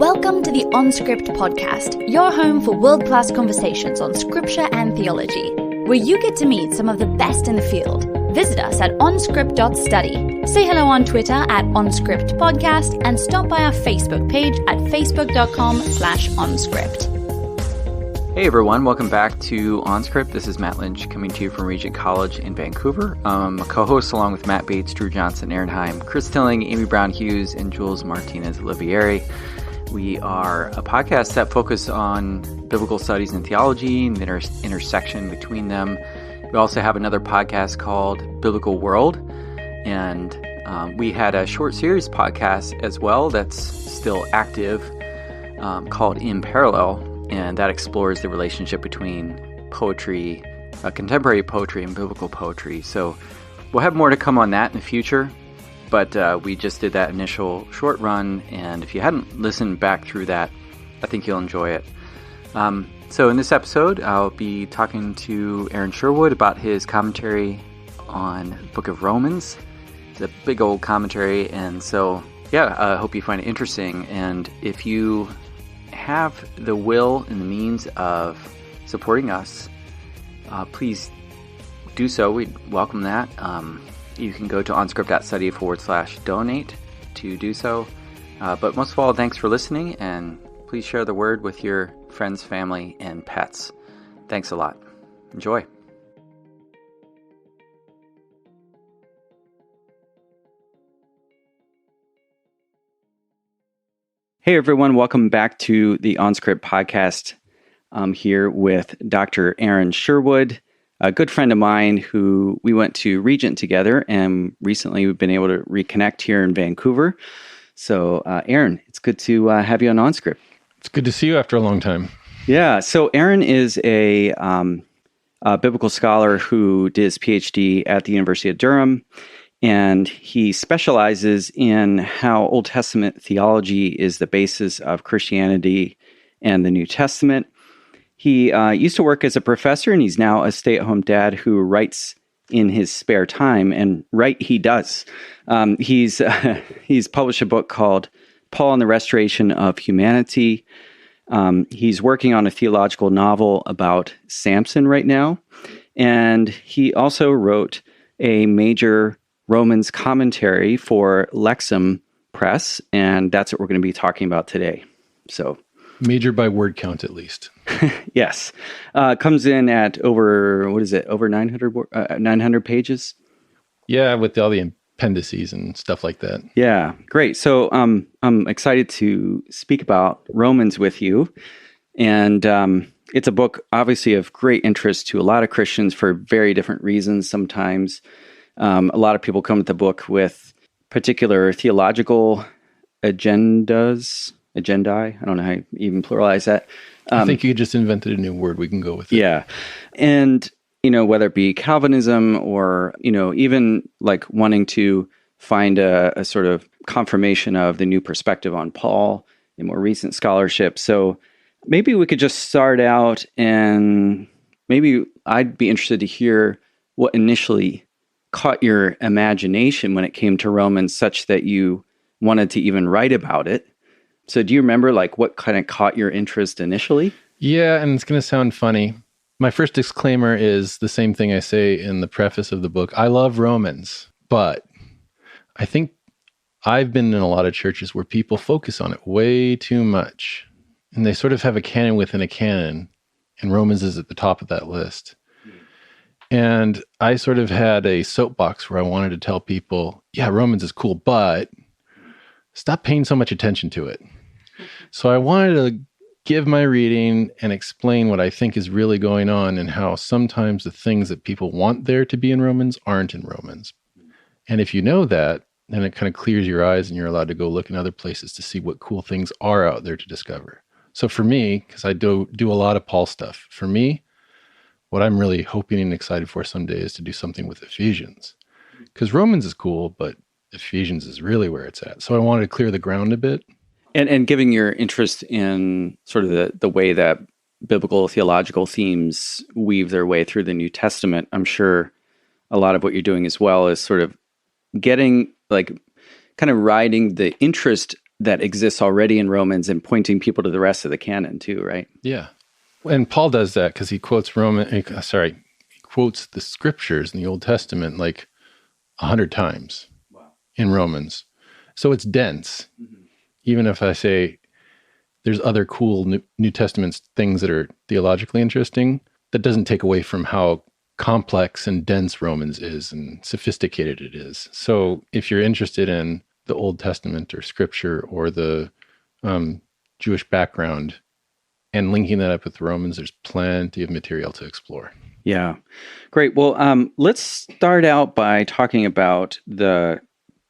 Welcome to the OnScript podcast, your home for world-class conversations on scripture and theology, where you get to meet some of the best in the field. Visit us at onscript.study. Say hello on Twitter at OnScriptPodcast and stop by our Facebook page at facebook.com/OnScript. Hey everyone, welcome back to OnScript. This is Matt Lynch coming to you from Regent College in Vancouver. I'm a co-host along with Matt Bates, Drew Johnson, Aaron Heim, Chris Tilling, Amy Brown Hughes, and Jules Martinez Olivieri. We are a podcast that focuses on biblical studies and theology and the intersection between them. We also have another podcast called Biblical World, and we had a short series podcast as well that's still active called In Parallel, and that explores the relationship between poetry, contemporary poetry, and biblical poetry. So we'll have more to come on that in the future. But we just did that initial short run, and if you hadn't listened back through that, I think you'll enjoy it. So in this episode, I'll be talking to Aaron Sherwood about his commentary on the book of Romans. It's a big old commentary, and so, yeah, I hope you find it interesting. And if you have the will and the means of supporting us, please do so. We'd welcome that. You can go to onscript.study/donate to do so. But most of all, thanks for listening, and please share the word with your friends, family, and pets. Thanks a lot. Enjoy. Hey everyone, welcome back to the OnScript podcast. I'm here with Dr. Aaron Sherwood, a good friend of mine who we went to Regent together, and recently we've been able to reconnect here in Vancouver. So, Aaron, it's good to have you on OnScript. It's good to see you after a long time. Yeah, so Aaron is a biblical scholar who did his Ph.D. at the University of Durham, and he specializes in how Old Testament theology is the basis of Christianity and the New Testament. He used to work as a professor, and he's now a stay-at-home dad who writes in his spare time, and write he does. He's published a book called Paul and the Restoration of Humanity. He's working on a theological novel about Samson right now, and he also wrote a major Romans commentary for Lexham Press, and that's what we're going to be talking about today. So, major by word count, at least. Yes. Comes in at over 900 pages? Yeah, with all the appendices and stuff like that. Yeah, great. So I'm excited to speak about Romans with you. And it's a book, obviously, of great interest to a lot of Christians for very different reasons sometimes. A lot of people come at the book with particular theological agendae. I don't know how you even pluralize that. I think you just invented a new word. We can go with it. Yeah. And, whether it be Calvinism or, even like wanting to find a sort of confirmation of the new perspective on Paul in more recent scholarship. So maybe we could just start out, and maybe I'd be interested to hear what initially caught your imagination when it came to Romans such that you wanted to even write about it. So do you remember what kind of caught your interest initially? Yeah, and it's going to sound funny. My first disclaimer is the same thing I say in the preface of the book. I love Romans, but I think I've been in a lot of churches where people focus on it way too much. And they sort of have a canon within a canon, and Romans is at the top of that list. And I sort of had a soapbox where I wanted to tell people, yeah, Romans is cool, but stop paying so much attention to it. So I wanted to give my reading and explain what I think is really going on, and how sometimes the things that people want there to be in Romans aren't in Romans. And if you know that, then it kind of clears your eyes, and you're allowed to go look in other places to see what cool things are out there to discover. So for me, because I do a lot of Paul stuff, for me, what I'm really hoping and excited for someday is to do something with Ephesians. Because Romans is cool, but Ephesians is really where it's at. So I wanted to clear the ground a bit. And giving your interest in sort of the way that biblical theological themes weave their way through the New Testament, I'm sure a lot of what you're doing as well is sort of getting, kind of riding the interest that exists already in Romans and pointing people to the rest of the canon too, right? Yeah. And Paul does that because he quotes he quotes the scriptures in the Old Testament like 100 times in Romans. So it's dense. Mm-hmm. Even if I say there's other cool New Testament things that are theologically interesting, that doesn't take away from how complex and dense Romans is and sophisticated it is. So if you're interested in the Old Testament or scripture or the Jewish background and linking that up with Romans, there's plenty of material to explore. Yeah, great. Well, let's start out by talking about the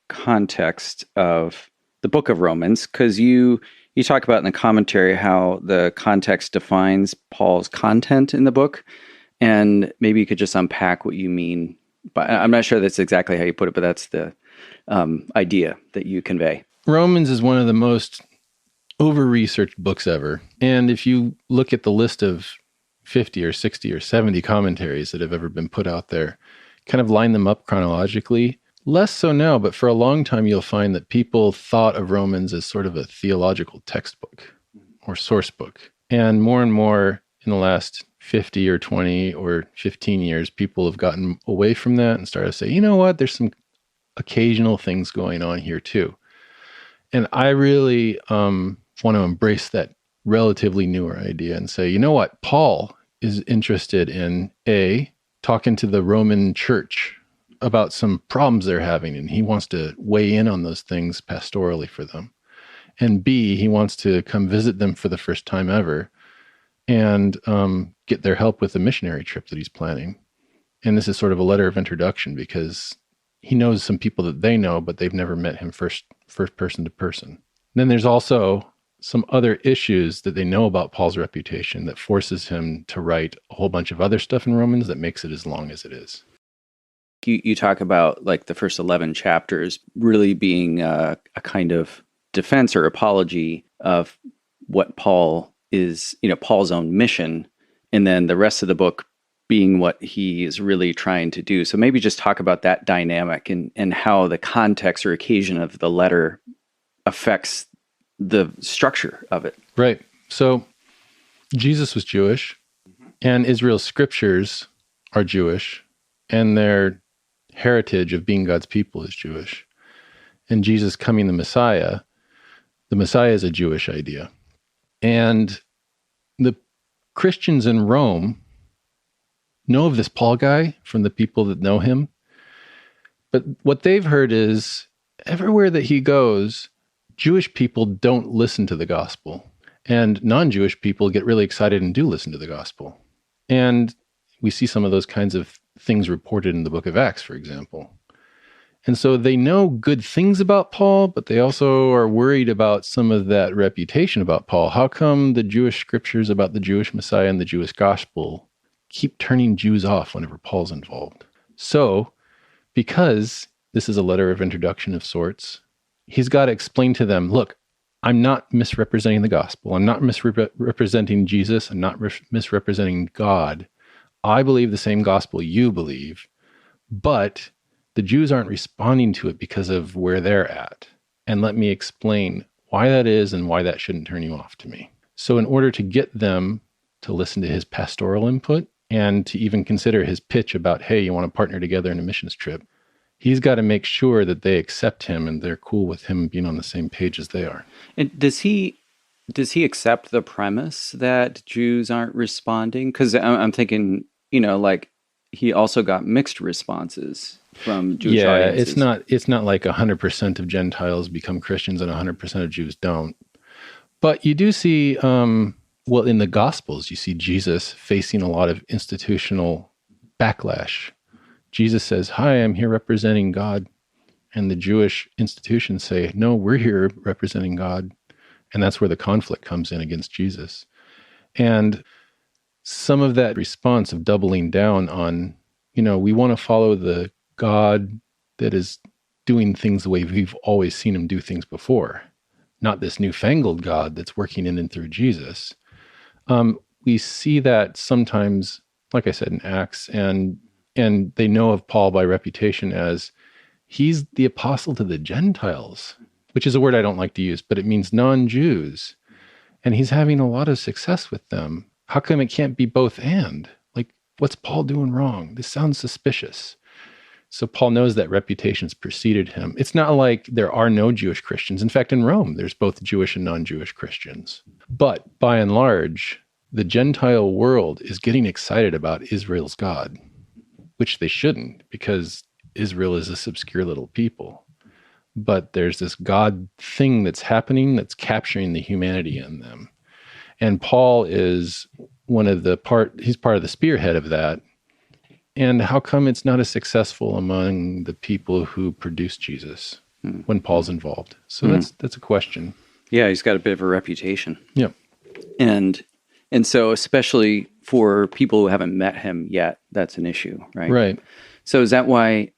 context of the book of Romans, because you talk about in the commentary how the context defines Paul's content in the book, and maybe you could just unpack what you mean. But I'm not sure that's exactly how you put it, but that's the idea that you convey. Romans is one of the most over-researched books ever, and if you look at the list of 50 or 60 or 70 commentaries that have ever been put out there, kind of line them up chronologically. Less so now, but for a long time, you'll find that people thought of Romans as sort of a theological textbook or source book. And more in the last 50 or 20 or 15 years, people have gotten away from that and started to say, you know what, there's some occasional things going on here too. And I really want to embrace that relatively newer idea and say, you know what, Paul is interested in talking to the Roman church about some problems they're having, and he wants to weigh in on those things pastorally for them. And B, he wants to come visit them for the first time ever and get their help with the missionary trip that he's planning. And this is sort of a letter of introduction because he knows some people that they know, but they've never met him first person to person. And then there's also some other issues that they know about Paul's reputation that forces him to write a whole bunch of other stuff in Romans that makes it as long as it is. You talk about like the first 11 chapters really being a kind of defense or apology of what Paul is, Paul's own mission, and then the rest of the book being what he is really trying to do. So maybe just talk about that dynamic and how the context or occasion of the letter affects the structure of it. Right. So Jesus was Jewish, and Israel's scriptures are Jewish, and their heritage of being God's people is Jewish. And Jesus coming the Messiah is a Jewish idea. And the Christians in Rome know of this Paul guy from the people that know him. But what they've heard is everywhere that he goes, Jewish people don't listen to the gospel, and non-Jewish people get really excited and do listen to the gospel. And we see some of those kinds of things reported in the book of Acts, for example. And so they know good things about Paul, but they also are worried about some of that reputation about Paul. How come the Jewish scriptures about the Jewish Messiah and the Jewish gospel keep turning Jews off whenever Paul's involved? So, because this is a letter of introduction of sorts, he's got to explain to them, look, I'm not misrepresenting the gospel. I'm not misrepresenting Jesus. I'm not misrepresenting God. I believe the same gospel you believe, but the Jews aren't responding to it because of where they're at. And let me explain why that is and why that shouldn't turn you off to me. So in order to get them to listen to his pastoral input and to even consider his pitch about, hey, you want to partner together in a missions trip, he's got to make sure that they accept him and they're cool with him being on the same page as they are. And does he accept the premise that Jews aren't responding? Because I'm thinking, like he also got mixed responses from Jewish audiences. It's not like 100% of Gentiles become Christians and 100% of Jews don't. But you do see, in the Gospels, you see Jesus facing a lot of institutional backlash. Jesus says, hi, I'm here representing God. And the Jewish institutions say, no, we're here representing God. And that's where the conflict comes in against Jesus. And some of that response of doubling down on, we want to follow the God that is doing things the way we've always seen him do things before, not this newfangled God that's working in and through Jesus. We see that sometimes, like I said, in Acts, and they know of Paul by reputation as he's the apostle to the Gentiles. which is a word I don't like to use, but it means non-Jews. And he's having a lot of success with them. How come it can't be both and? Like, what's Paul doing wrong? This sounds suspicious. So Paul knows that reputation's preceded him. It's not like there are no Jewish Christians. In fact, in Rome, there's both Jewish and non-Jewish Christians. But by and large, the Gentile world is getting excited about Israel's God, which they shouldn't, because Israel is this obscure little people. But there's this God thing that's happening that's capturing the humanity in them. And Paul is he's part of the spearhead of that. And how come it's not as successful among the people who produced Jesus when Paul's involved? So that's a question. Yeah, he's got a bit of a reputation. Yeah. And so especially for people who haven't met him yet, that's an issue, right? Right. So is that why,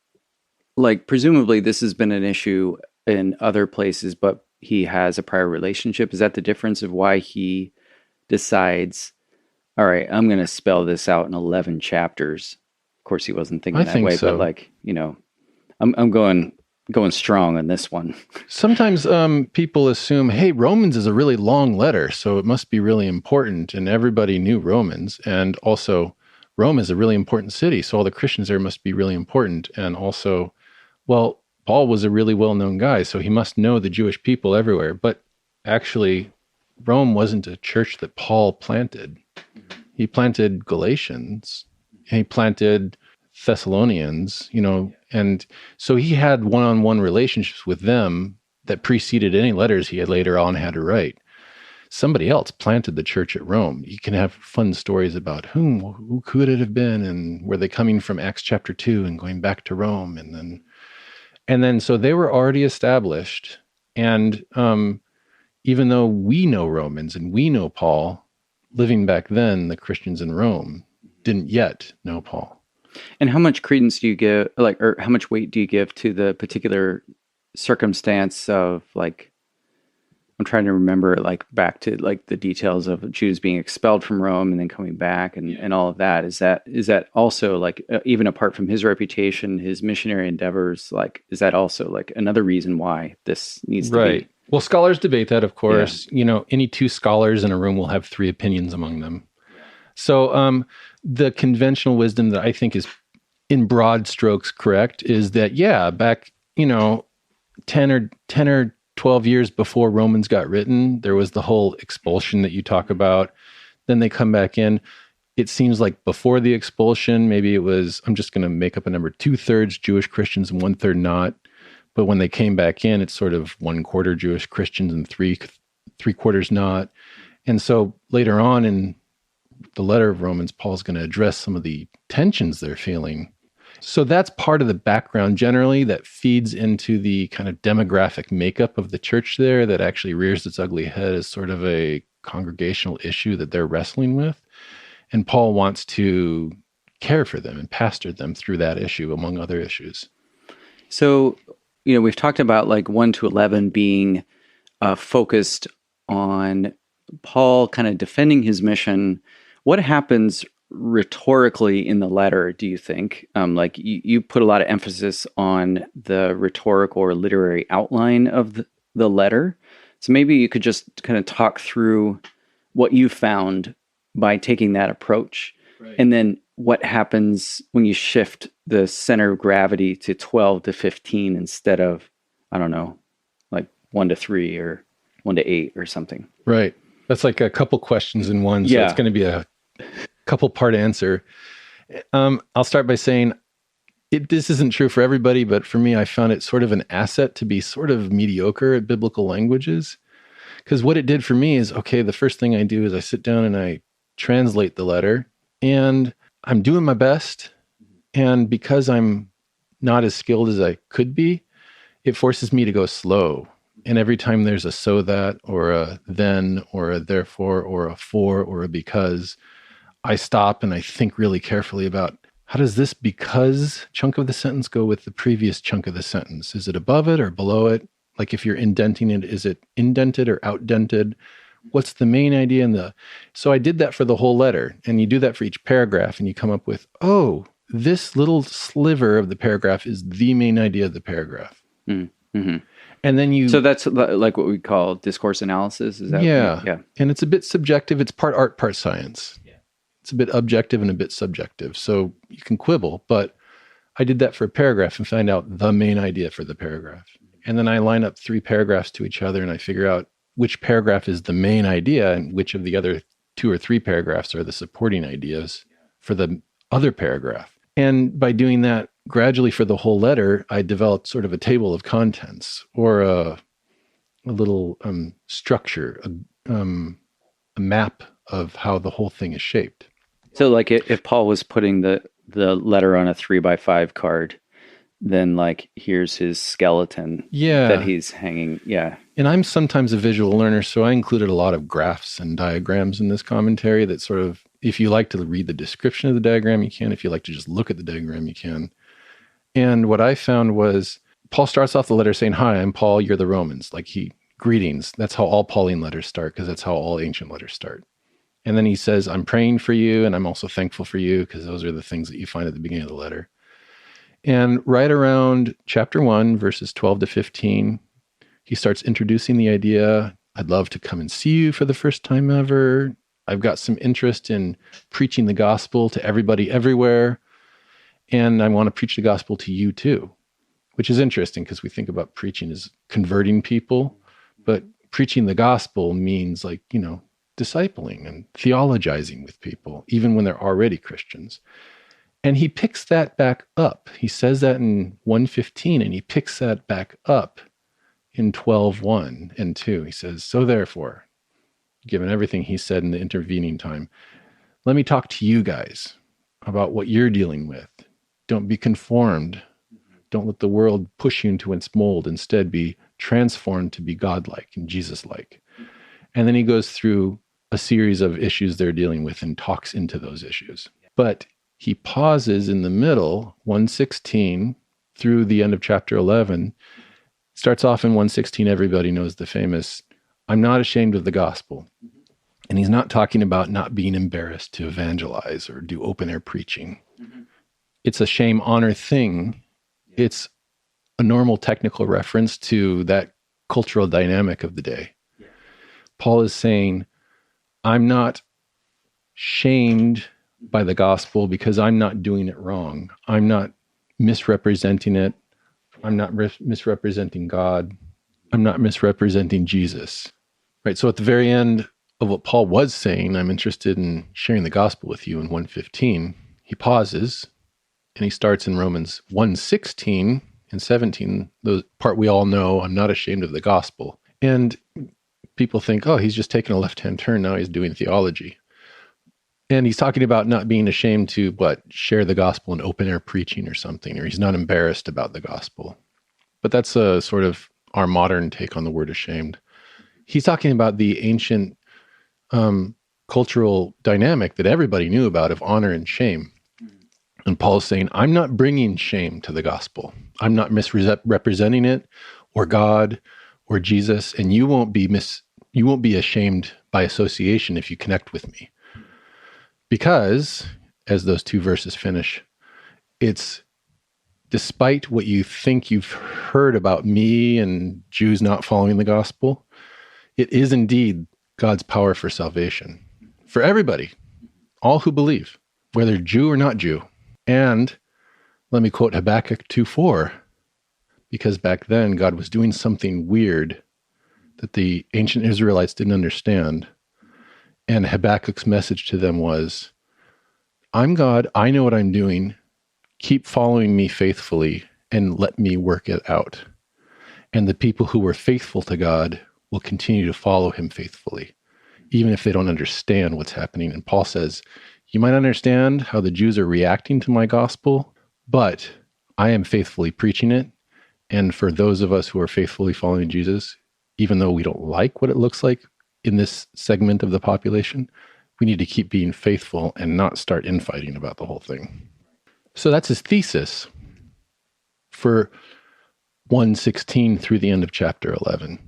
like, presumably this has been an issue in other places, but he has a prior relationship? Is that the difference of why he decides, all right, I'm going to spell this out in 11 chapters? Of course, he wasn't thinking that way, so. But like, I'm going strong on this one. Sometimes people assume, hey, Romans is a really long letter, so it must be really important. And everybody knew Romans. And also, Rome is a really important city, so all the Christians there must be really important. And also, well, Paul was a really well-known guy, so he must know the Jewish people everywhere. But actually, Rome wasn't a church that Paul planted. He planted Galatians, and he planted Thessalonians, and so he had one-on-one relationships with them that preceded any letters he had later on had to write. Somebody else planted the church at Rome. You can have fun stories about who could it have been, and were they coming from Acts chapter 2 and going back to Rome, and then so they were already established. And even though we know Romans and we know Paul, living back then, the Christians in Rome didn't yet know Paul. And how much credence do you give, or how much weight do you give to the particular circumstance of, like, I'm trying to remember, like, back to, like, the details of Jews being expelled from Rome and then coming back and all of that. Is that also, like, even apart from his reputation, his missionary endeavors, like, is that also, like, another reason why this needs to be? Well, scholars debate that, of course. Yeah. Any two scholars in a room will have three opinions among them. So the conventional wisdom that I think is in broad strokes correct is that, back, 10 or 12 years before Romans got written, there was the whole expulsion that you talk about. Then they come back in. It seems like before the expulsion, maybe it was, I'm just going to make up a number, 2/3 Jewish Christians and 1/3 not. But when they came back in, it's sort of 1/4 Jewish Christians and 3/4 not. And so later on in the letter of Romans, Paul's going to address some of the tensions they're feeling. So that's part of the background generally that feeds into the kind of demographic makeup of the church there that actually rears its ugly head as sort of a congregational issue that they're wrestling with. And Paul wants to care for them and pastor them through that issue, among other issues. So, we've talked about, like, 1 to 11 being focused on Paul kind of defending his mission. What happens rhetorically in the letter, do you think? Like, you put a lot of emphasis on the rhetorical or literary outline of the letter. So maybe you could just kind of talk through what you found by taking that approach. Right. And then what happens when you shift the center of gravity to 12 to 15 instead of, I don't know, like 1 to 3 or 1 to 8 or something. Right. That's like a couple questions in one. So it's going to be a couple part answer. I'll start by saying this isn't true for everybody, but for me, I found it sort of an asset to be sort of mediocre at biblical languages. Because what it did for me is, okay, the first thing I do is I sit down and I translate the letter, and I'm doing my best. And because I'm not as skilled as I could be, it forces me to go slow. And every time there's a so that, or a then, or a therefore, or a for, or a because, I stop and I think really carefully about, how does this because chunk of the sentence go with the previous chunk of the sentence? Is it above it or below it? Like if you're indenting it, is it indented or outdented? What's the main idea? So I did that for the whole letter, and you do that for each paragraph, and you come up with, this little sliver of the paragraph is the main idea of the paragraph. Mm-hmm. And then So that's like what we call discourse analysis? Is that yeah. And it's a bit subjective. It's part art, part science. Yeah. It's a bit objective and a bit subjective. So you can quibble, but I did that for a paragraph and find out the main idea for the paragraph. And then I line up 3 paragraphs to each other and I figure out which paragraph is the main idea and which of the other 2 or 3 paragraphs are the supporting ideas for the other paragraph. And by doing that gradually for the whole letter, I developed sort of a table of contents or a little structure, a map of how the whole thing is shaped. So like if Paul was putting the letter on a 3x5 card, then like here's his skeleton that he's hanging. Yeah. And I'm sometimes a visual learner, so I included a lot of graphs and diagrams in this commentary that sort of, if you like to read the description of the diagram, you can. If you like to just look at the diagram, you can. And what I found was Paul starts off the letter saying, "Hi, I'm Paul, you're the Romans." Like greetings. That's how all Pauline letters start, because that's how all ancient letters start. And then he says, "I'm praying for you, and I'm also thankful for you," because those are the things that you find at the beginning of the letter. And right around chapter 1, verses 12 to 15, he starts introducing the idea, "I'd love to come and see you for the first time ever. I've got some interest in preaching the gospel to everybody everywhere. And I want to preach the gospel to you too," which is interesting because we think about preaching as converting people, but preaching the gospel means like, discipling and theologizing with people, even when they're already Christians. And he picks that back up. He says that in 1:15, and he picks that back up in 12:1 and 2. He says, "So therefore," given everything he said in the intervening time, "let me talk to you guys about what you're dealing with. Don't be conformed. Don't let the world push you into its mold. Instead, be transformed to be godlike and Jesus-like." And then he goes through a series of issues they're dealing with and talks into those issues. But he pauses in the middle, 1:16, through the end of chapter 11. Starts off in 1:16, everybody knows the famous, "I'm not ashamed of the gospel." And he's not talking about not being embarrassed to evangelize or do open-air preaching. It's a shame-honor thing. It's a normal technical reference to that cultural dynamic of the day. Paul is saying, I'm not shamed by the gospel because I'm not doing it wrong. I'm not misrepresenting it. I'm not misrepresenting God. I'm not misrepresenting Jesus. Right? So at the very end of what Paul was saying, I'm interested in sharing the gospel with you in 1:15. He pauses and he starts in Romans 1:16 and 17, the part we all know, I'm not ashamed of the gospel. And people think, oh, he's just taking a left-hand turn. Now he's doing theology. And he's talking about not being ashamed to, share the gospel in open-air preaching or something, or he's not embarrassed about the gospel. But that's a sort of our modern take on the word ashamed. He's talking about the ancient cultural dynamic that everybody knew about of honor and shame. And Paul's saying, I'm not bringing shame to the gospel. I'm not misrepresenting it or God or Jesus, and you won't be ashamed by association if you connect with me. Because, as those 2 verses finish, it's despite what you think you've heard about me and Jews not following the gospel, it is indeed God's power for salvation. For everybody, all who believe, whether Jew or not Jew. And let me quote Habakkuk 2:4, because back then God was doing something weird that the ancient Israelites didn't understand. And Habakkuk's message to them was, I'm God, I know what I'm doing. Keep following me faithfully and let me work it out. And the people who were faithful to God will continue to follow him faithfully, even if they don't understand what's happening. And Paul says, you might understand how the Jews are reacting to my gospel, but I am faithfully preaching it. And for those of us who are faithfully following Jesus, even though we don't like what it looks like in this segment of the population, we need to keep being faithful and not start infighting about the whole thing. So that's his thesis for 1:16 through the end of chapter 11.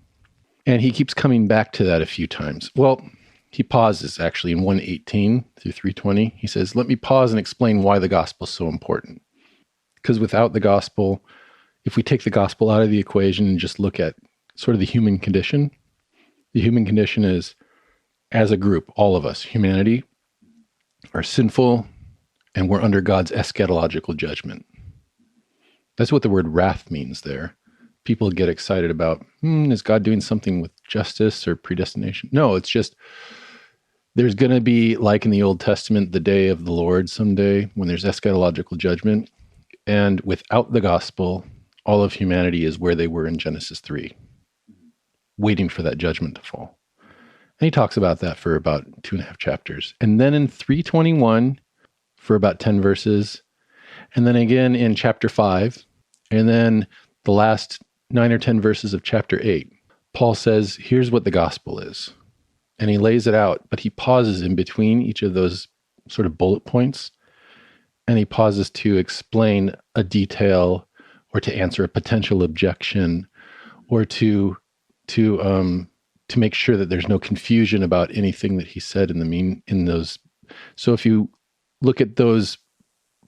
And he keeps coming back to that a few times. Well, he pauses actually in 1:18 through 3:20. He says, let me pause and explain why the gospel is so important. Because without the gospel, if we take the gospel out of the equation and just look at sort of the human condition is, as a group, all of us, humanity, are sinful, and we're under God's eschatological judgment. That's what the word wrath means there. People get excited about, is God doing something with justice or predestination? No, it's just, there's going to be, like in the Old Testament, the day of the Lord someday when there's eschatological judgment. And without the gospel, all of humanity is where they were in Genesis 3, waiting for that judgment to fall. And he talks about that for about 2.5 chapters. And then in 3:21, for about 10 verses, and then again in chapter 5, and then the last 9 or 10 verses of chapter 8, Paul says, here's what the gospel is. And he lays it out, but he pauses in between each of those sort of bullet points, and he pauses to explain a detail or to answer a potential objection or to make sure that there's no confusion about anything that he said in those. So if you look at those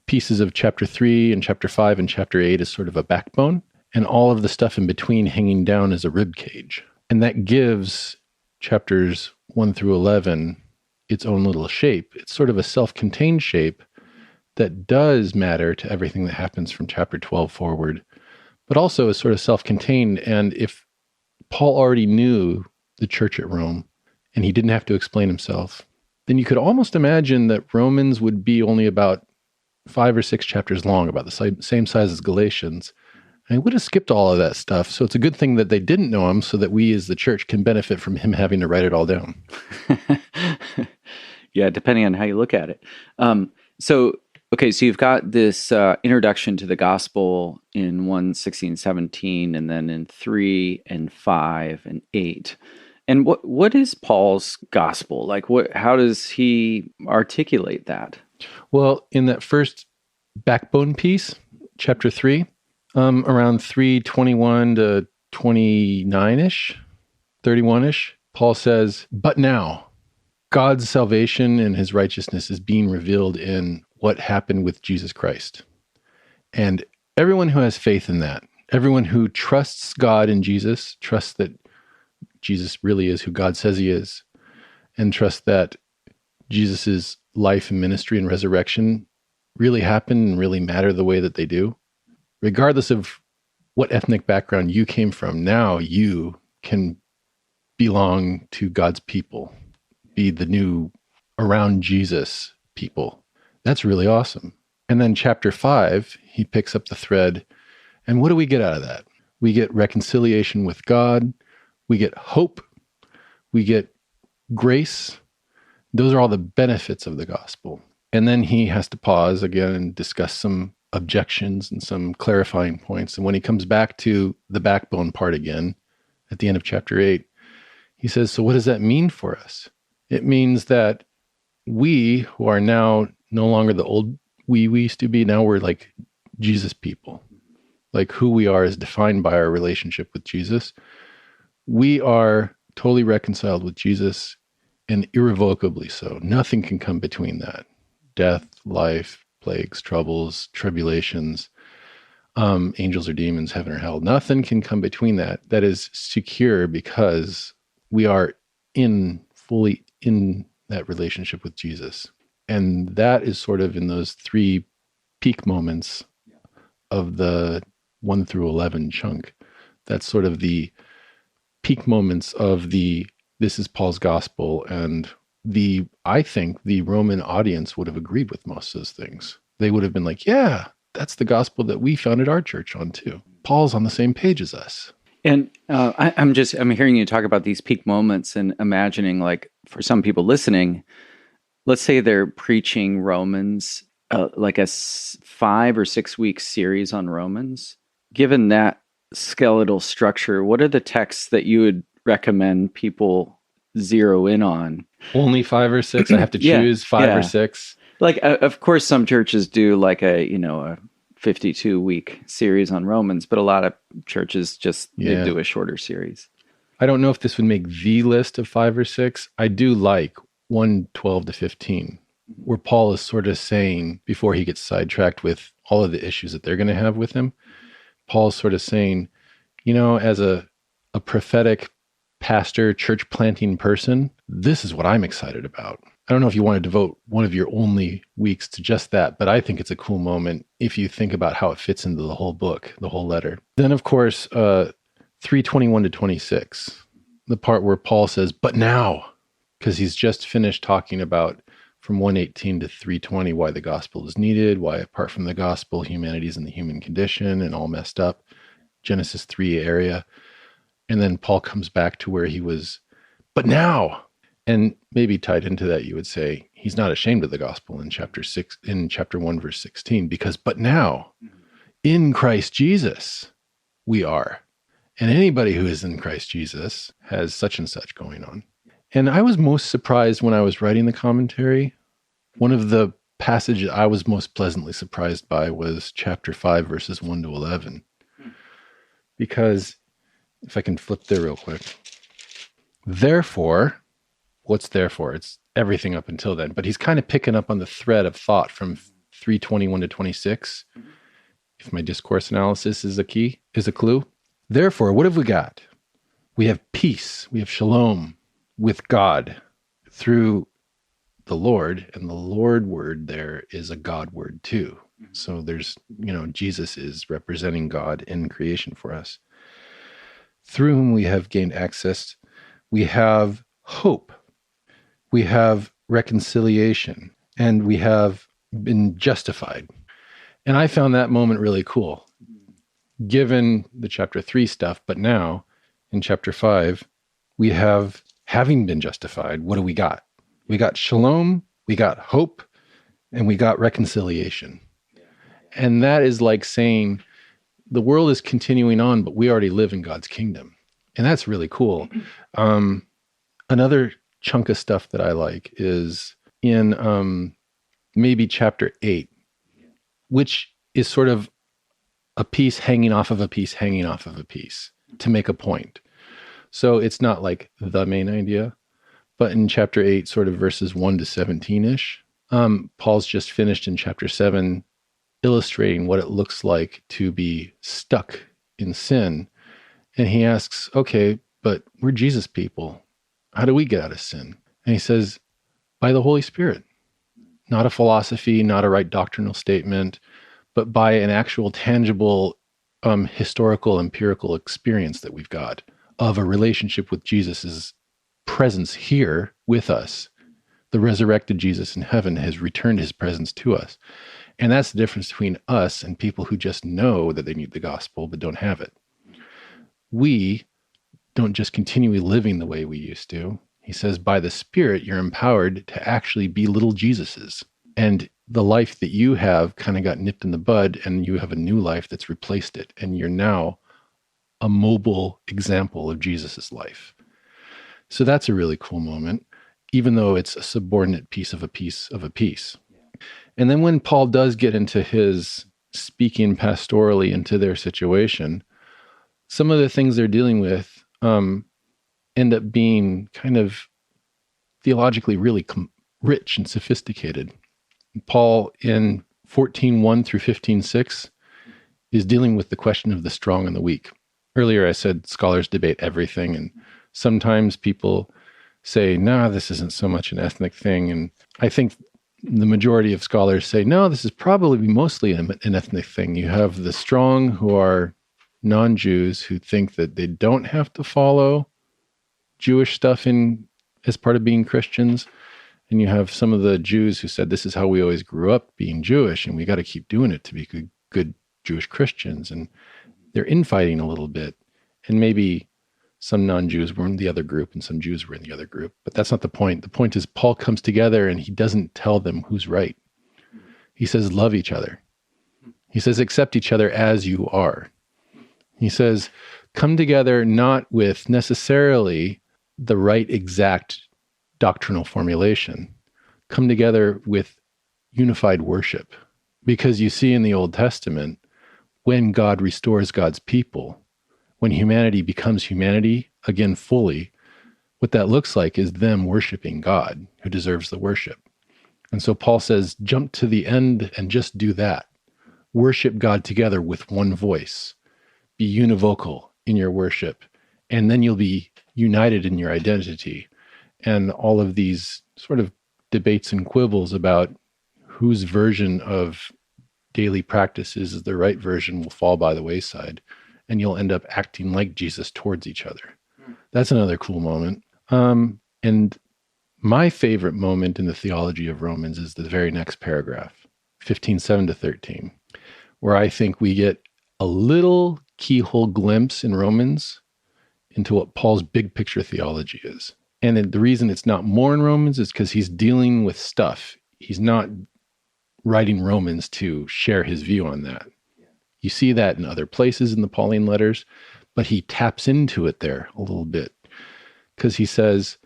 pieces of chapter 3 and chapter 5 and chapter 8 as sort of a backbone, and all of the stuff in between hanging down as a rib cage. And that gives chapters 1 through 11 its own little shape. It's sort of a self-contained shape that does matter to everything that happens from chapter 12 forward, but also is sort of self-contained. And if Paul already knew the church at Rome and he didn't have to explain himself, then you could almost imagine that Romans would be only about 5 or 6 chapters long, about the same size as Galatians. And he would have skipped all of that stuff. So it's a good thing that they didn't know him so that we as the church can benefit from him having to write it all down. Yeah, depending on how you look at it. So you've got this introduction to the gospel in 1:16, 17, and then in 3 and 5 and 8. And what is Paul's gospel? Like, how does he articulate that? Well, in that first backbone piece, chapter 3, around 3:21 to 29-ish, 31-ish, Paul says, but now God's salvation and his righteousness is being revealed in what happened with Jesus Christ. And everyone who has faith in that, everyone who trusts God in Jesus, trusts that Jesus really is who God says he is, and trusts that Jesus's life and ministry and resurrection really happen and really matter the way that they do, regardless of what ethnic background you came from, now you can belong to God's people, be the new around Jesus people. That's really awesome. And then chapter 5, he picks up the thread. And what do we get out of that? We get reconciliation with God. We get hope. We get grace. Those are all the benefits of the gospel. And then he has to pause again and discuss some objections and some clarifying points. And when he comes back to the backbone part again, at the end of chapter 8, he says, so what does that mean for us? It means that we who are now no longer the old we used to be, now we're like Jesus people. Like who we are is defined by our relationship with Jesus. We are totally reconciled with Jesus and irrevocably so. Nothing can come between that. Death, life, plagues, troubles, tribulations, angels or demons, heaven or hell. Nothing can come between that. That is secure because we are fully in that relationship with Jesus. And that is sort of in those 3 peak moments of the 1 through 11 chunk. That's sort of the peak moments of this is Paul's gospel. And I think the Roman audience would have agreed with most of those things. They would have been like, yeah, that's the gospel that we founded our church on too. Paul's on the same page as us. And I'm hearing you talk about these peak moments and imagining, like, for some people listening, let's say they're preaching Romans, like a 5 or 6 week series on Romans. Given that skeletal structure, what are the texts that you would recommend people zero in on? Only 5 or 6? I have to choose 5 or 6? Like, of course, some churches do like a 52-week series on Romans, but a lot of churches they do a shorter series. I don't know if this would make the list of 5 or 6. I do like 1:12 to 15, where Paul is sort of saying, before he gets sidetracked with all of the issues that they're going to have with him, Paul's sort of saying, as a prophetic pastor, church planting person, this is what I'm excited about. I don't know if you want to devote one of your only weeks to just that, but I think it's a cool moment if you think about how it fits into the whole book, the whole letter. Then, of course, 3:21 to 26, the part where Paul says, but now, because he's just finished talking about from 1:18 to 3:20 why the gospel is needed, why apart from the gospel, humanity is in the human condition and all messed up, Genesis 3 area. And then Paul comes back to where he was, but now. And maybe tied into that, you would say he's not ashamed of the gospel in chapter 1, verse 16, because but now in Christ Jesus we are. And anybody who is in Christ Jesus has such and such going on. And I was most surprised when I was writing the commentary. One of the passages I was most pleasantly surprised by was chapter 5, verses 1 to 11. Because if I can flip there real quick. Therefore, what's therefore? It's everything up until then. But he's kind of picking up on the thread of thought from 3:21 to 26. If my discourse analysis is a clue. Therefore, what have we got? We have peace. We have shalom with God through the Lord. And the Lord word there is a God word too. So there's, Jesus is representing God in creation for us. Through whom we have gained access. We have hope. We have reconciliation, and we have been justified. And I found that moment really cool, given the chapter 3 stuff. But now, in chapter 5, we have, having been justified, what do we got? We got shalom, we got hope, and we got reconciliation. And that is like saying the world is continuing on, but we already live in God's kingdom. And that's really cool. Another chunk of stuff that I like is in maybe chapter 8, which is sort of a piece hanging off of a piece, hanging off of a piece to make a point. So it's not like the main idea, but in chapter 8, sort of verses 1 to 17-ish, Paul's just finished in chapter 7 illustrating what it looks like to be stuck in sin. And he asks, okay, but we're Jesus people. How do we get out of sin? And he says, by the Holy Spirit. Not a philosophy, not a right doctrinal statement, but by an actual tangible, historical, empirical experience that we've got of a relationship with Jesus' presence here with us. The resurrected Jesus in heaven has returned his presence to us. And that's the difference between us and people who just know that they need the gospel but don't have it. We don't just continually living the way we used to. He says, by the Spirit, you're empowered to actually be little Jesuses. And the life that you have kind of got nipped in the bud, and you have a new life that's replaced it. And you're now a mobile example of Jesus's life. So that's a really cool moment, even though it's a subordinate piece of a piece of a piece. And then when Paul does get into his speaking pastorally into their situation, some of the things they're dealing with end up being kind of theologically really rich and sophisticated. Paul in 14:1 through 15:6 is dealing with the question of the strong and the weak. Earlier I said scholars debate everything, and sometimes people say, no, this isn't so much an ethnic thing. And I think the majority of scholars say, no, this is probably mostly an ethnic thing. You have the strong who are non-Jews who think that they don't have to follow Jewish stuff in as part of being Christians. And you have some of the Jews who said, this is how we always grew up being Jewish, and we got to keep doing it to be good Jewish Christians. And they're infighting a little bit. And maybe some non-Jews were in the other group and some Jews were in the other group. But that's not the point. The point is Paul comes together and he doesn't tell them who's right. He says, love each other. He says, accept each other as you are. He says, come together not with necessarily the right exact doctrinal formulation. Come together with unified worship. Because you see in the Old Testament, when God restores God's people, when humanity becomes humanity again fully, what that looks like is them worshiping God, who deserves the worship. And so Paul says, jump to the end and just do that. Worship God together with one voice. be univocal in your worship, and then you'll be united in your identity. And all of these sort of debates and quibbles about whose version of daily practices is the right version will fall by the wayside, and you'll end up acting like Jesus towards each other. That's another cool moment. And my favorite moment in the theology of Romans is the very next paragraph, 15:7 to 13, where I think we get a little keyhole glimpse in Romans into what Paul's big picture theology is. And the reason it's not more in Romans is because he's dealing with stuff. He's not writing Romans to share his view on that. You see that in other places in the Pauline letters, but he taps into it there a little bit because he says,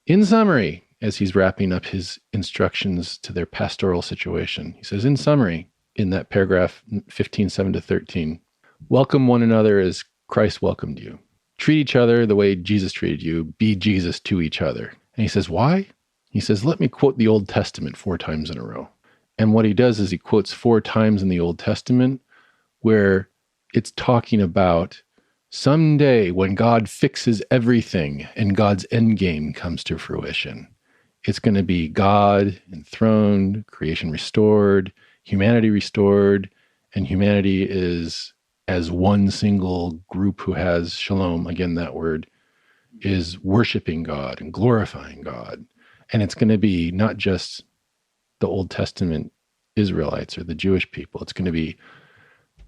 in summary, as he's wrapping up his instructions to their pastoral situation, he says, in summary, in that paragraph 15:7 to 13, welcome one another as Christ welcomed you. Treat each other the way Jesus treated you. Be Jesus to each other. And he says, why? He says, let me quote the Old Testament 4 times in a row. And what he does is he quotes 4 times in the Old Testament where it's talking about someday when God fixes everything and God's end game comes to fruition. It's going to be God enthroned, creation restored, humanity restored, and humanity is as one single group who has shalom, again, that word, is worshiping God and glorifying God. And it's going to be not just the Old Testament Israelites or the Jewish people. It's going to be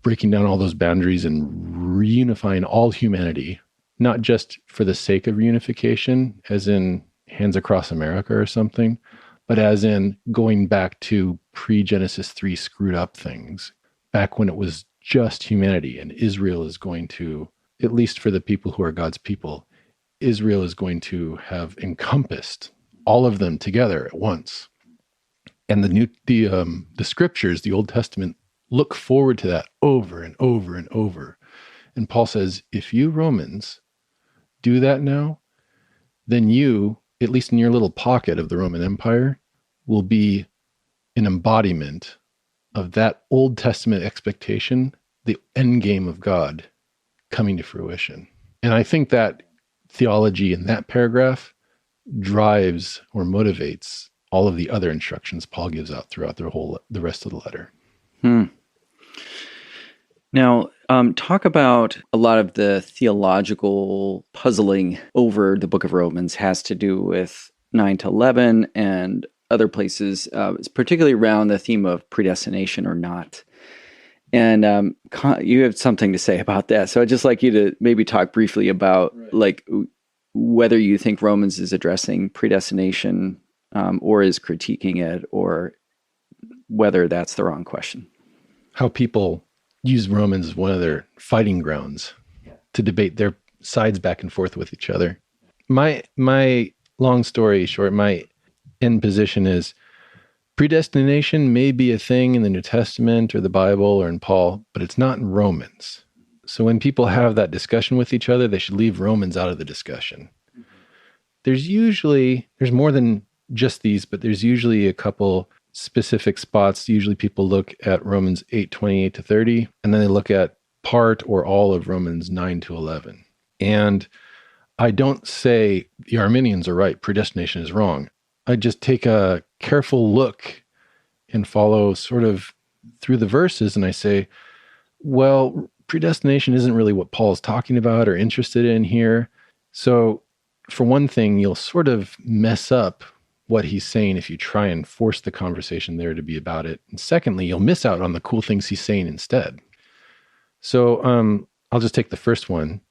breaking down all those boundaries and reunifying all humanity, not just for the sake of reunification, as in Hands Across America or something, but as in going back to pre-Genesis 3 screwed up things, back when it was just humanity, and Israel is going to, at least for the people who are God's people, Israel is going to have encompassed all of them together at once. And the scriptures, the Old Testament, look forward to that over and over and over. And Paul says, if you Romans do that now, then you, at least in your little pocket of the Roman Empire, will be an embodiment of that Old Testament expectation, the end game of God coming to fruition. And I think that theology in that paragraph drives or motivates all of the other instructions Paul gives out throughout the rest of the letter. Now, talk about a lot of the theological puzzling over the book of Romans has to do with 9 to 11 and other places, particularly around the theme of predestination or not. And you have something to say about that. So I'd just like you to maybe talk briefly about like whether you think Romans is addressing predestination or is critiquing it, or whether that's the wrong question. How people use Romans as one of their fighting grounds to debate their sides back and forth with each other. My long story short, my end position is predestination may be a thing in the New Testament or the Bible or in Paul, but it's not in Romans. So when people have that discussion with each other, they should leave Romans out of the discussion. There's more than just these, but there's usually a couple specific spots. Usually people look at Romans 8:28 to 30, and then they look at part or all of Romans 9 to 11. And I don't say the Arminians are right, predestination is wrong. I just take a careful look and follow sort of through the verses, and I say, well, predestination isn't really what Paul's talking about or interested in here. So for one thing, you'll sort of mess up what he's saying if you try and force the conversation there to be about it. And secondly, you'll miss out on the cool things he's saying instead. So I'll just take the first one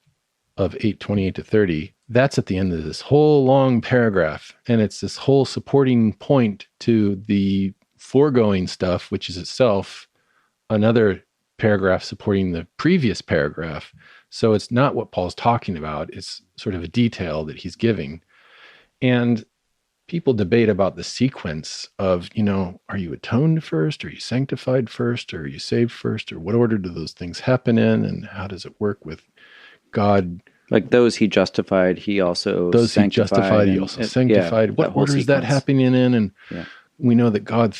of 8:28 to 30. That's at the end of this whole long paragraph. And it's this whole supporting point to the foregoing stuff, which is itself another paragraph supporting the previous paragraph. So it's not what Paul's talking about. It's sort of a detail that he's giving. And people debate about the sequence of, are you atoned first? Are you sanctified first? Or are you saved first? Or what order do those things happen in? And how does it work with God? Like those he justified, he also those sanctified. He justified, he also sanctified. What order is that happening in? And we know that God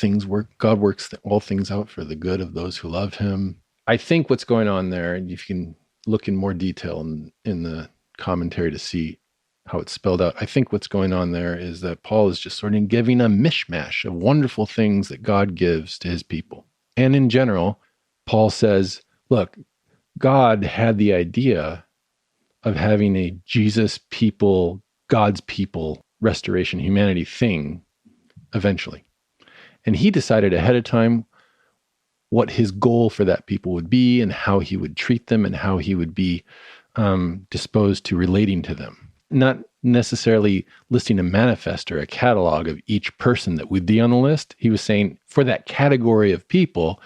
works all things out for the good of those who love him. I think what's going on there, and if you can look in more detail in the commentary to see how it's spelled out. I think what's going on there is that Paul is just sort of giving a mishmash of wonderful things that God gives to his people. And in general, Paul says, look, God had the idea of having a Jesus people, God's people, restoration, humanity thing eventually. And he decided ahead of time what his goal for that people would be and how he would treat them and how he would be disposed to relating to them. Not necessarily listing a manifest or a catalog of each person that would be on the list. He was saying for that category of people,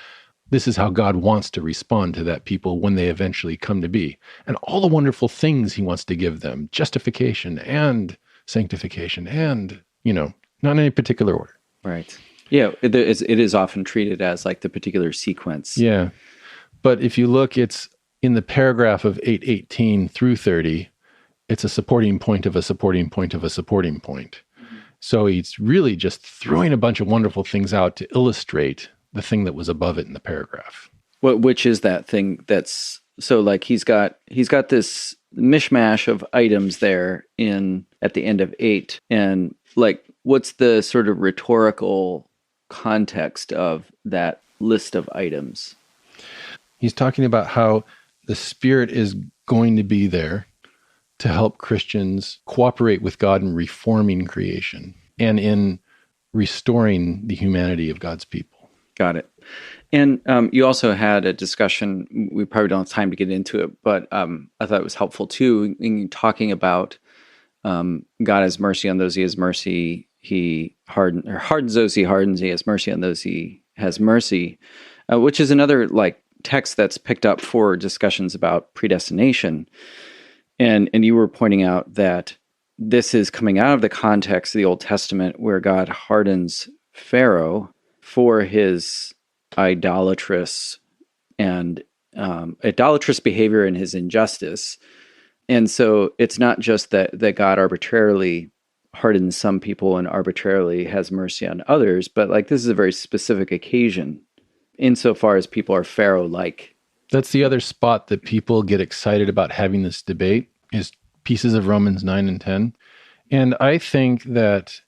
this is how God wants to respond to that people when they eventually come to be. And all the wonderful things he wants to give them, justification and sanctification and, not in any particular order. Right. Yeah, it is often treated as like the particular sequence. Yeah. But if you look, it's in the paragraph of 8:18 through 30, it's a supporting point of a supporting point of a supporting point. Mm-hmm. So he's really just throwing a bunch of wonderful things out to illustrate the thing that was above it in the paragraph. Which is that thing that's, so like he's got this mishmash of items there at the end of 8. And like, what's the sort of rhetorical context of that list of items? He's talking about how the Spirit is going to be there to help Christians cooperate with God in reforming creation and in restoring the humanity of God's people. Got it. And you also had a discussion, we probably don't have time to get into it, but I thought it was helpful too, in talking about God has mercy on those he has mercy. He hardens those he hardens. He has mercy on those he has mercy, which is another like text that's picked up for discussions about predestination. And you were pointing out that this is coming out of the context of the Old Testament where God hardens Pharaoh for his idolatrous behavior and his injustice. And so it's not just that God arbitrarily hardens some people and arbitrarily has mercy on others, but like this is a very specific occasion insofar as people are Pharaoh-like. That's the other spot that people get excited about having this debate is pieces of Romans 9 and 10. And I think that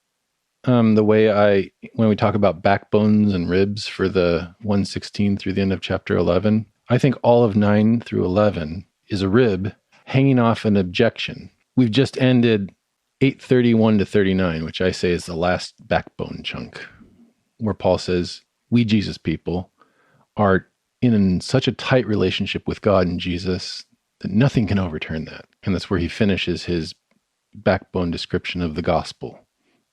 the way when we talk about backbones and ribs for the 1:16 through the end of chapter 11, I think all of 9 through 11 is a rib hanging off an objection. We've just ended 8:31 to 39, which I say is the last backbone chunk, where Paul says, we Jesus people are in such a tight relationship with God and Jesus that nothing can overturn that. And that's where he finishes his backbone description of the gospel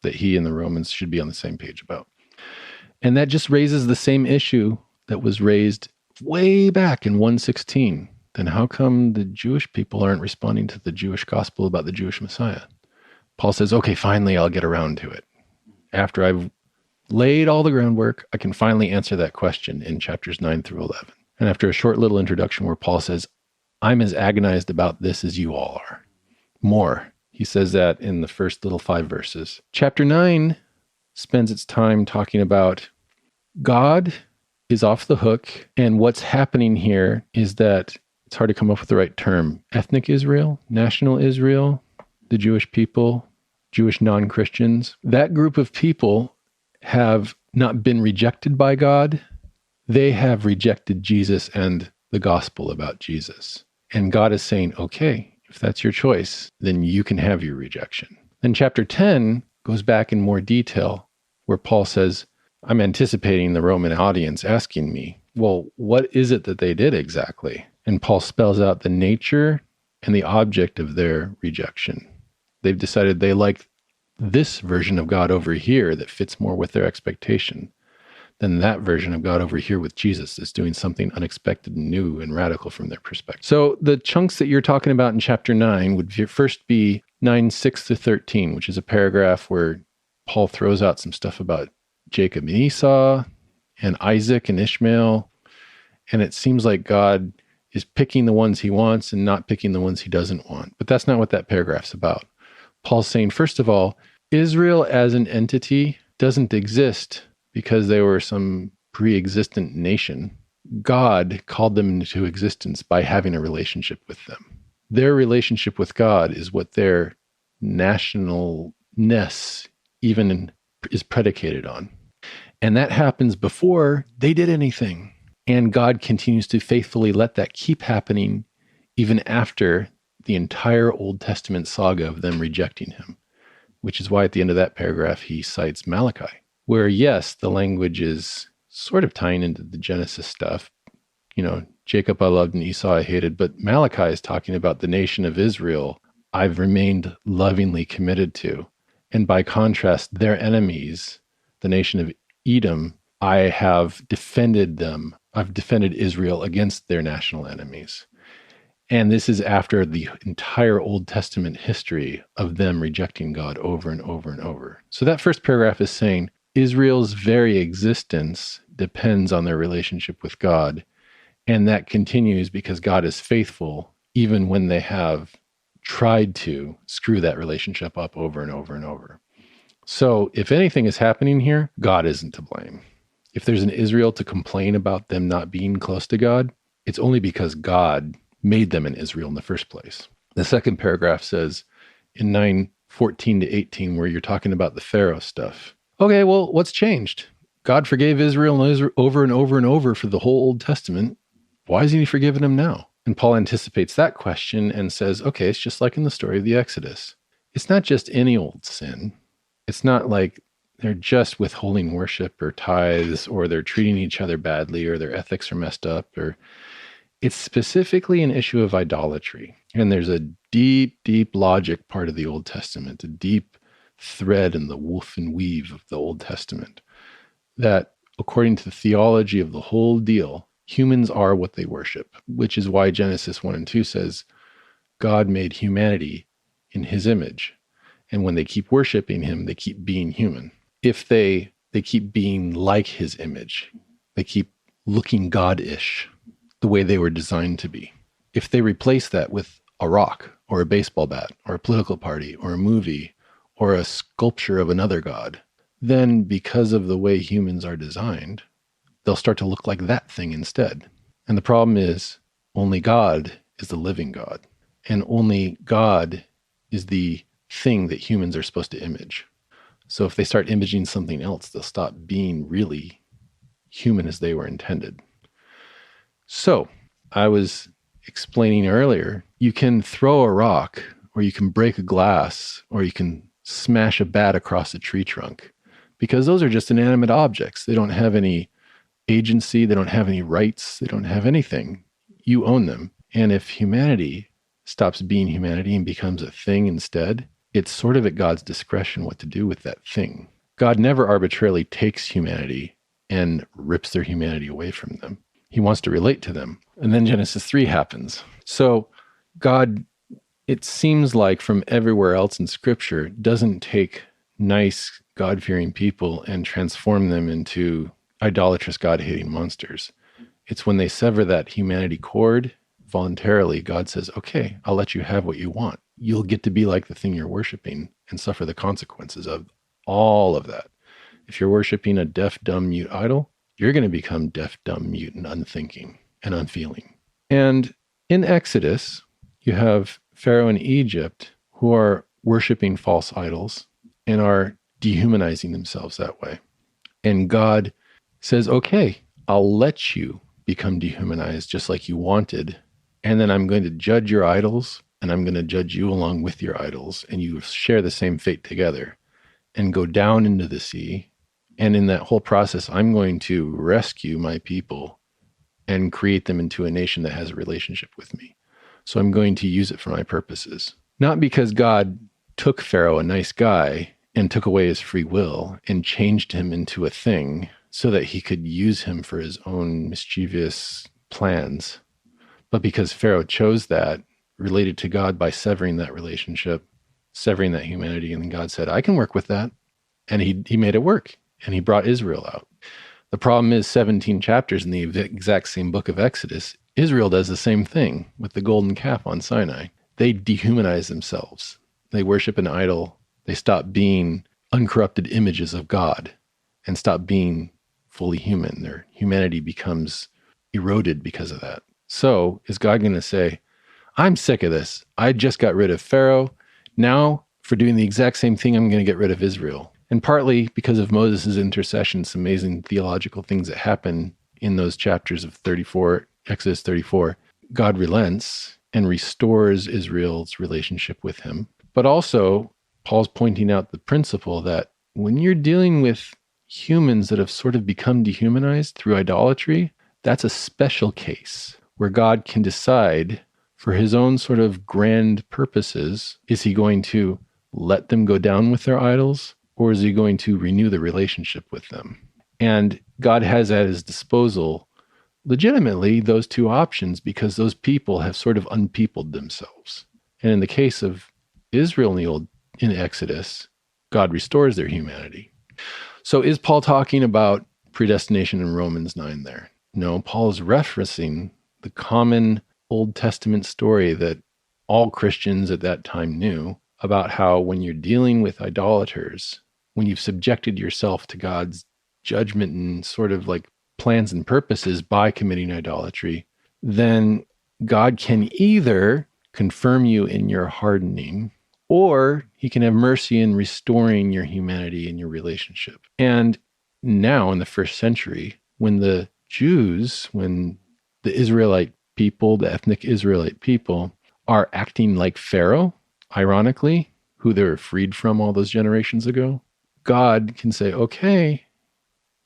that he and the Romans should be on the same page about. And that just raises the same issue that was raised way back in 1:16. Then how come the Jewish people aren't responding to the Jewish gospel about the Jewish Messiah? Paul says, okay, finally I'll get around to it. After I've laid all the groundwork, I can finally answer that question in chapters 9 through 11. And after a short little introduction where Paul says, I'm as agonized about this as you all are. More. He says that in the first little 5 verses. Chapter 9 spends its time talking about God is off the hook, and what's happening here is that it's hard to come up with the right term. Ethnic Israel, national Israel, the Jewish people, Jewish non-Christians. That group of people have not been rejected by God. They have rejected Jesus and the gospel about Jesus. And God is saying, okay, if that's your choice, then you can have your rejection. Then chapter 10 goes back in more detail where Paul says, I'm anticipating the Roman audience asking me, well, what is it that they did exactly? And Paul spells out the nature and the object of their rejection. They've decided they like this version of God over here that fits more with their expectation than that version of God over here with Jesus that's doing something unexpected and new and radical from their perspective. So the chunks that you're talking about in chapter 9 would first be 9:6 to 13, which is a paragraph where Paul throws out some stuff about Jacob and Esau and Isaac and Ishmael. And it seems like God is picking the ones he wants and not picking the ones he doesn't want. But that's not what that paragraph's about. Paul's saying, first of all, Israel as an entity doesn't exist because they were some pre-existent nation. God called them into existence by having a relationship with them. Their relationship with God is what their nationalness even is predicated on. And that happens before they did anything. And God continues to faithfully let that keep happening even after the entire Old Testament saga of them rejecting him, which is why at the end of that paragraph, he cites Malachi, where, yes, the language is sort of tying into the Genesis stuff. Jacob I loved and Esau I hated, but Malachi is talking about the nation of Israel I've remained lovingly committed to. And by contrast, their enemies, the nation of Edom, I have defended them. I've defended Israel against their national enemies. And this is after the entire Old Testament history of them rejecting God over and over and over. So that first paragraph is saying Israel's very existence depends on their relationship with God. And that continues because God is faithful, even when they have tried to screw that relationship up over and over and over. So if anything is happening here, God isn't to blame. If there's an Israel to complain about them not being close to God, it's only because God made them in Israel in the first place. The second paragraph says in 9:14 to 18, where you're talking about the Pharaoh stuff. Okay, well, what's changed? God forgave Israel over and over and over for the whole Old Testament. Why isn't he forgiving them now? And Paul anticipates that question and says, okay, it's just like in the story of the Exodus. It's not just any old sin. It's not like they're just withholding worship or tithes, or they're treating each other badly, or their ethics are messed up, or it's specifically an issue of idolatry. And there's a deep, deep logic part of the Old Testament, a deep thread in the woof and weave of the Old Testament, that according to the theology of the whole deal, humans are what they worship, which is why Genesis 1 and 2 says God made humanity in his image. And when they keep worshiping him, they keep being human. If they keep being like his image, they keep looking God-ish, the way they were designed to be. If they replace that with a rock or a baseball bat or a political party or a movie or a sculpture of another god, then because of the way humans are designed, they'll start to look like that thing instead. And the problem is only God is the living God, and only God is the thing that humans are supposed to image. So if they start imaging something else, they'll stop being really human as they were intended. So I was explaining earlier, you can throw a rock, or you can break a glass, or you can smash a bat across a tree trunk, because those are just inanimate objects. They don't have any agency. They don't have any rights. They don't have anything. You own them. And if humanity stops being humanity and becomes a thing instead, it's sort of at God's discretion what to do with that thing. God never arbitrarily takes humanity and rips their humanity away from them. He wants to relate to them. And then Genesis 3 happens. So God, it seems like from everywhere else in Scripture, doesn't take nice, God-fearing people and transform them into idolatrous, God-hating monsters. It's when they sever that humanity cord voluntarily, God says, okay, I'll let you have what you want. You'll get to be like the thing you're worshiping and suffer the consequences of all of that. If you're worshiping a deaf, dumb, mute idol, you're going to become deaf, dumb, mute, and unthinking and unfeeling. And in Exodus, you have Pharaoh in Egypt who are worshiping false idols and are dehumanizing themselves that way. And God says, okay, I'll let you become dehumanized just like you wanted. And then I'm going to judge your idols, and I'm going to judge you along with your idols, and you share the same fate together, and go down into the sea. And in that whole process, I'm going to rescue my people and create them into a nation that has a relationship with me. So I'm going to use it for my purposes. Not because God took Pharaoh, a nice guy, and took away his free will and changed him into a thing so that he could use him for his own mischievous plans, but because Pharaoh chose that, related to God by severing that relationship, severing that humanity, and then God said, I can work with that. And he made it work, and he brought Israel out. The problem is 17 chapters in the exact same book of Exodus, Israel does the same thing with the golden calf on Sinai. They dehumanize themselves. They worship an idol. They stop being uncorrupted images of God and stop being fully human. Their humanity becomes eroded because of that. So is God going to say, I'm sick of this. I just got rid of Pharaoh. Now, for doing the exact same thing, I'm going to get rid of Israel. And partly because of Moses' intercession, some amazing theological things that happen in those chapters of Exodus 34, God relents and restores Israel's relationship with him. But also, Paul's pointing out the principle that when you're dealing with humans that have sort of become dehumanized through idolatry, that's a special case where God can decide for his own sort of grand purposes, is he going to let them go down with their idols, or is he going to renew the relationship with them? And God has at his disposal legitimately those two options because those people have sort of unpeopled themselves. And in the case of Israel in Exodus, God restores their humanity. So is Paul talking about predestination in Romans 9 there? No, Paul is referencing the common Old Testament story that all Christians at that time knew about how when you're dealing with idolaters, when you've subjected yourself to God's judgment and sort of like plans and purposes by committing idolatry, then God can either confirm you in your hardening, or he can have mercy in restoring your humanity and your relationship. And now in the first century, when the Israelite people, the ethnic Israelite people, are acting like Pharaoh, ironically, who they were freed from all those generations ago, God can say, okay,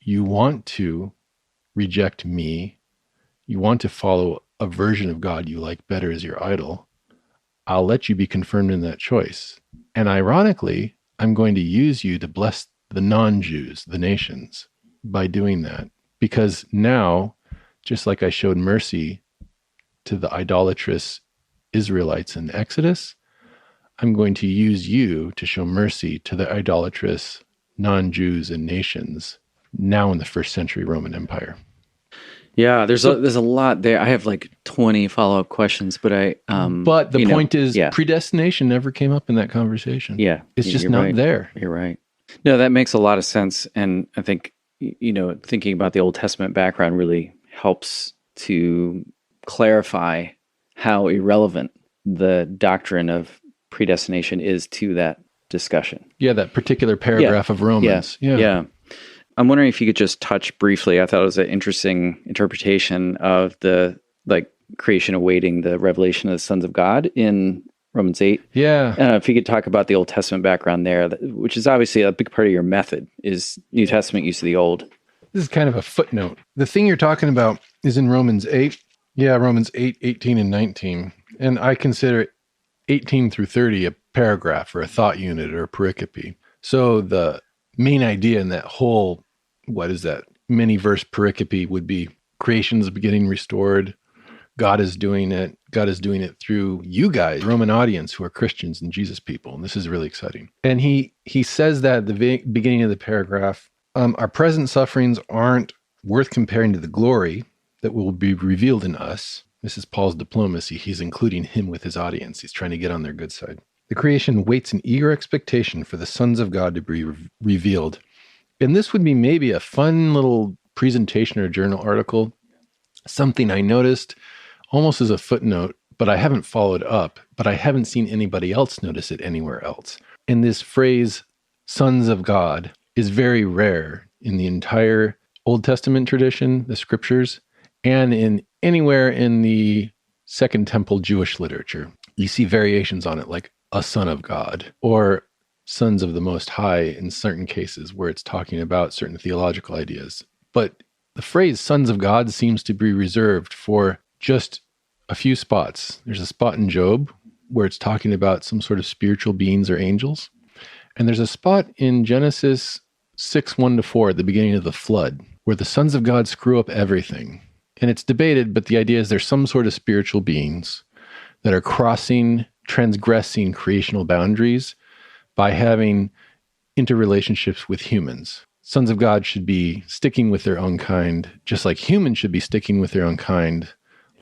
you want to reject me, you want to follow a version of God you like better as your idol, I'll let you be confirmed in that choice. And ironically, I'm going to use you to bless the non-Jews, the nations, by doing that. Because now, just like I showed mercy to the idolatrous Israelites in Exodus, I'm going to use you to show mercy to the idolatrous non-Jews and nations now in the first century Roman Empire. Yeah, there's a lot there. I have like 20 follow-up questions, but but the point is, predestination never came up in that conversation. Yeah, it's just not there. You're right. No, that makes a lot of sense, and I think thinking about the Old Testament background really helps to clarify how irrelevant the doctrine of predestination is to that discussion. Yeah, that particular paragraph of Romans. Yeah. I'm wondering if you could just touch briefly. I thought it was an interesting interpretation of the creation awaiting the revelation of the sons of God in Romans 8. Yeah. If you could talk about the Old Testament background there, which is obviously a big part of your method, is New Testament use of the Old. This is kind of a footnote. The thing you're talking about is in Romans 8. Yeah, Romans 8, 18, and 19. And I consider 18 through 30 a paragraph or a thought unit or a pericope. So the main idea in that whole, many verse pericope would be creation is getting restored. God is doing it. God is doing it through you guys, Roman audience who are Christians and Jesus people. And this is really exciting. And he says that at the beginning of the paragraph, our present sufferings aren't worth comparing to the glory that will be revealed in us. This is Paul's diplomacy. He's including him with his audience. He's trying to get on their good side. The creation waits in eager expectation for the sons of God to be revealed. And this would be maybe a fun little presentation or journal article, something I noticed almost as a footnote, but I haven't followed up, but I haven't seen anybody else notice it anywhere else. And this phrase, sons of God, is very rare in the entire Old Testament tradition, the scriptures, and in anywhere in the Second Temple Jewish literature. You see variations on it, like a son of God, or sons of the Most High in certain cases where it's talking about certain theological ideas. But the phrase sons of God seems to be reserved for just a few spots. There's a spot in Job where it's talking about some sort of spiritual beings or angels. And there's a spot in Genesis 6:1-4 at the beginning of the flood where the sons of God screw up everything. And it's debated, but the idea is there's some sort of spiritual beings that are transgressing creational boundaries by having interrelationships with humans. Sons of God should be sticking with their own kind, just like humans should be sticking with their own kind,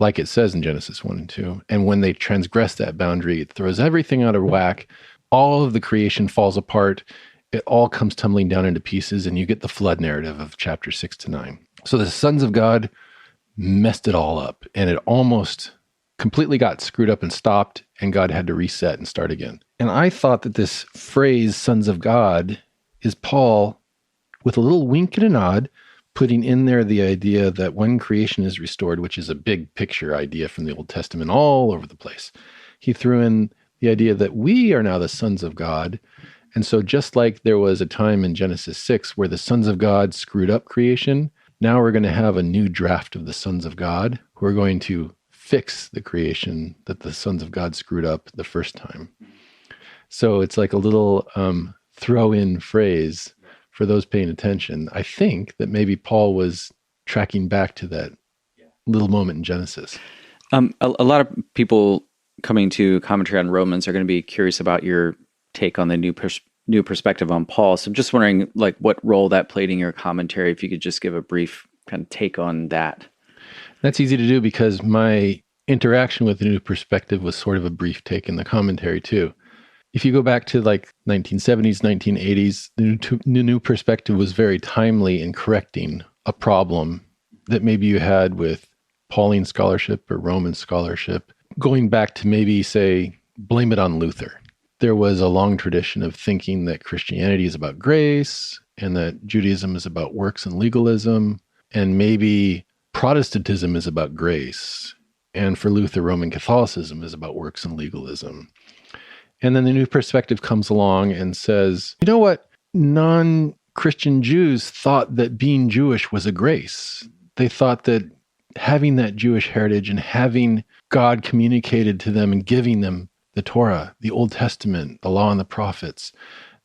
like it says in Genesis 1 and 2. And when they transgress that boundary, it throws everything out of whack. All of the creation falls apart. It all comes tumbling down into pieces, and you get the flood narrative of chapter 6-9. So the sons of God messed it all up, and it almost completely got screwed up and stopped, and God had to reset and start again. And I thought that this phrase, sons of God, is Paul, with a little wink and a nod, putting in there the idea that when creation is restored, which is a big picture idea from the Old Testament all over the place, he threw in the idea that we are now the sons of God. And so just like there was a time in Genesis 6 where the sons of God screwed up creation, now we're going to have a new draft of the sons of God who are going to fix the creation that the sons of God screwed up the first time. So it's like a little throw-in phrase for those paying attention. I think that maybe Paul was tracking back to that little moment in Genesis. A lot of people coming to commentary on Romans are going to be curious about your take on the new perspective on Paul. So I'm just wondering, like, what role that played in your commentary, if you could just give a brief kind of take on that. That's easy to do because my interaction with the new perspective was sort of a brief take in the commentary too. If you go back to like 1970s, 1980s, the new perspective was very timely in correcting a problem that maybe you had with Pauline scholarship or Roman scholarship, going back to maybe, say, blame it on Luther. There was a long tradition of thinking that Christianity is about grace and that Judaism is about works and legalism, and maybe Protestantism is about grace. And for Luther, Roman Catholicism is about works and legalism. And then the new perspective comes along and says, you know what? Non-Christian Jews thought that being Jewish was a grace. They thought that having that Jewish heritage and having God communicated to them and giving them the Torah, the Old Testament, the law and the prophets,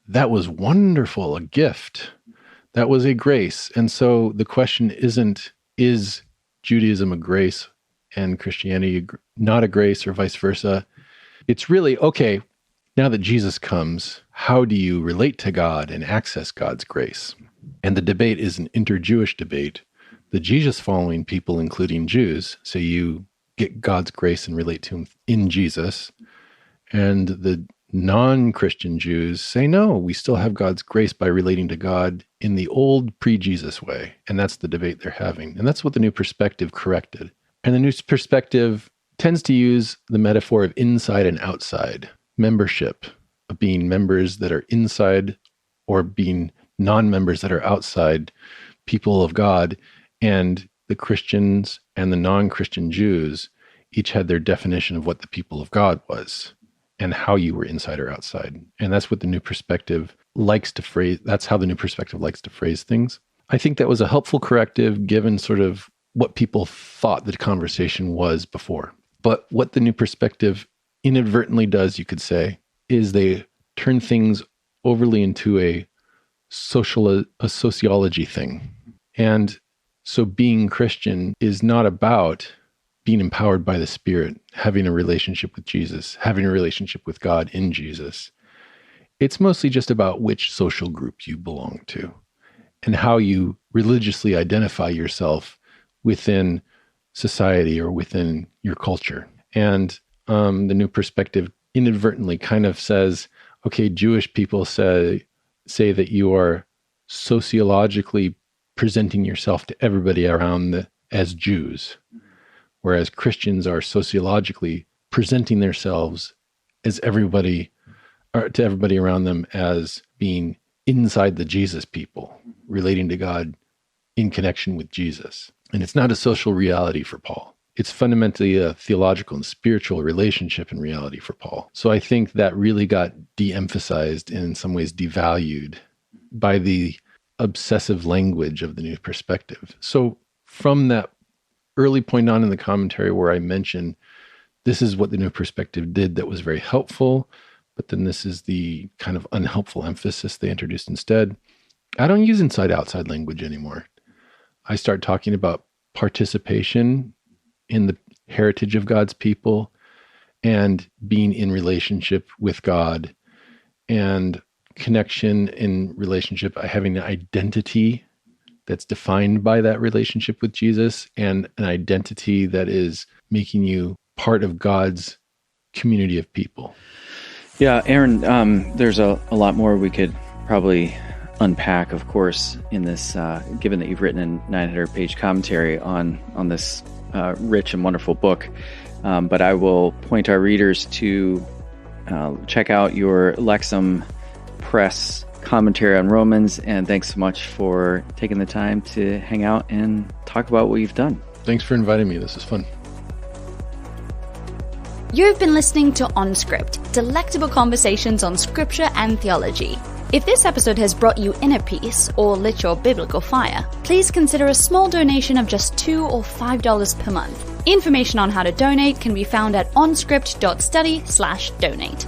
that was wonderful, a gift. That was a grace. And so the question isn't, is Judaism a grace and Christianity not a grace, or vice versa? It's really, okay, now that Jesus comes, how do you relate to God and access God's grace? And the debate is an inter-Jewish debate. The Jesus-following people, including Jews, say you get God's grace and relate to him in Jesus. And the non-Christian Jews say, no, we still have God's grace by relating to God in the old pre-Jesus way. And that's the debate they're having. And that's what the new perspective corrected. And the new perspective tends to use the metaphor of inside and outside membership, of being members that are inside or being non-members that are outside people of God. And the Christians and the non-Christian Jews each had their definition of what the people of God was and how you were inside or outside. And that's what the new perspective likes to phrase. That's how the new perspective likes to phrase things. I think that was a helpful corrective given sort of what people thought the conversation was before. But what the new perspective inadvertently does, you could say, is they turn things overly into a sociology thing. And so being Christian is not about being empowered by the Spirit, having a relationship with Jesus, having a relationship with God in Jesus. It's mostly just about which social group you belong to and how you religiously identify yourself within society or within your culture. And the new perspective inadvertently kind of says, okay, Jewish people say that you are sociologically presenting yourself to everybody around as Jews, whereas Christians are sociologically presenting themselves as everybody, or to everybody around them as being inside the Jesus people, relating to God in connection with Jesus. And it's not a social reality for Paul. It's fundamentally a theological and spiritual relationship in reality for Paul. So I think that really got de-emphasized and in some ways devalued by the obsessive language of the new perspective. So from that early point on in the commentary where I mentioned this is what the new perspective did that was very helpful, but then this is the kind of unhelpful emphasis they introduced instead, I don't use inside-outside language anymore. I start talking about participation in the heritage of God's people and being in relationship with God and connection in relationship, having an identity that's defined by that relationship with Jesus and an identity that is making you part of God's community of people. Yeah, Aaron, there's a lot more we could probably unpack, of course, in this, given that you've written a 900-page commentary on this rich and wonderful book. But I will point our readers to check out your Lexham Press commentary on Romans, and thanks so much for taking the time to hang out and talk about what you've done. Thanks for inviting me. This is fun. You've been listening to OnScript, delectable conversations on scripture and theology. If this episode has brought you inner peace or lit your biblical fire, please consider a small donation of just $2 or $5 per month. Information on how to donate can be found at onscript.study/donate.